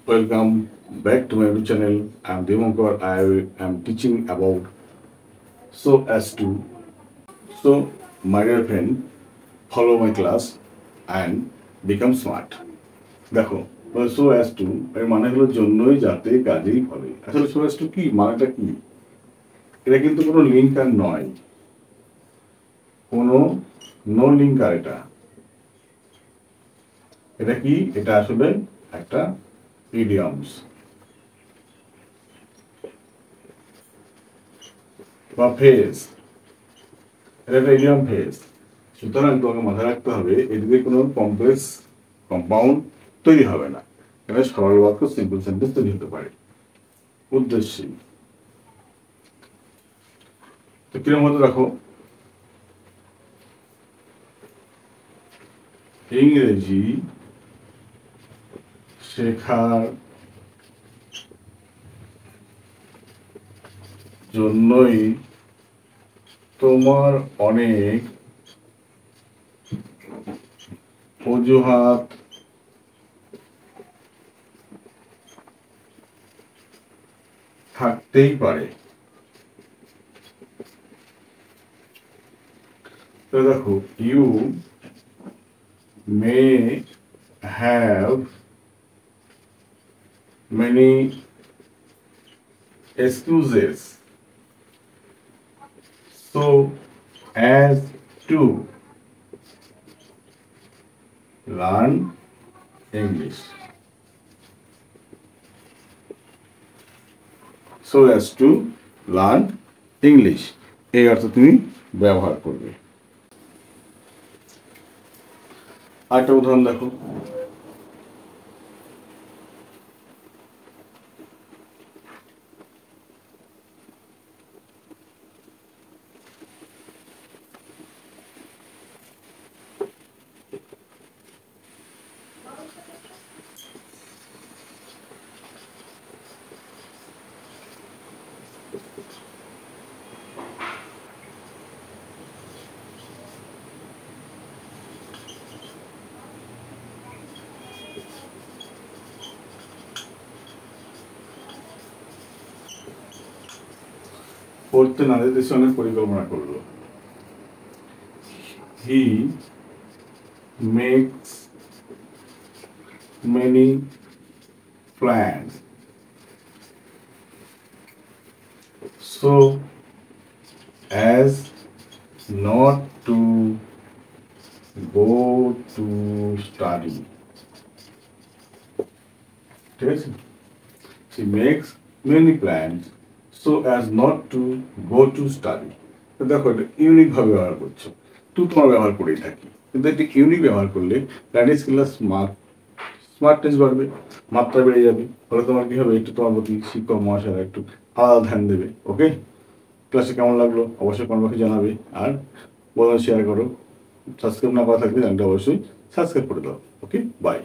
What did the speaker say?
Welcome back to my YouTube channel. I'm Devankar. I am teaching about so as to. So, my dear friend, follow my class and become smart. দেখো so as to এর মানে হলো জন্যই যাতে কাজেই ফলে। আসলে so as to কি মানেটা কি? এটা কিন্তু কোনো লিঙ্কার নয়, কোনো নো লিঙ্কার। এটা কি? এটা আসলে একটা ইডিয়মস বা ফেজ। এটা একটা ইডিয়ম ফেজ। সুতরাং তোমাকে মাথায় রাখতে হবে এদিকে কোনো কমপ্লেক্স কম্পাউন্ড তৈরি হবে না। এটা সরল বাক্য সিম্পল সেন্টেন্স তৈরি হতে পারে উদ্দেশ্যে। তো কিরকম মতো রাখো, ইংরেজি শেখার জন্যই তোমার অনেক অজুহাত থাকতেই পারে। তো দেখো, you may have many excuses so as to learn English. So as to learn English এই অর্থ তুমি ব্যবহার করবে। আরেকটা উদাহরণ দেখো, পড়তে না যেতে সে অনেক পরিকল্পনা করলো। He makes many plans so as not to go to study. ঠিক আছে? She makes many plans so as not to go to study. তো দেখো এটা ইউনিক ভাবে ব্যবহার করছো, তুই তোমার ব্যবহার করেই থাকি, কিন্তু এটি ইউনিক ব্যবহার করলে প্র্যাকটিস করলে স্মার্টনেস বাড়বে, মাত্রা বেড়ে যাবে। ফলে তোমার কি হবে, একটু তোমার প্রতি শিক্ষক মহাশয়রা একটু আলাদা ধ্যান দেবে। ওকে, ক্লাসে কেমন লাগলো অবশ্যই কমেন্ট বক্সে জানাবে, আর বলো শেয়ার করো। সাবস্ক্রাইব না করা থাকলে চ্যানেলটা অবশ্যই সাবস্ক্রাইব করে দাও। ওকে, বাই।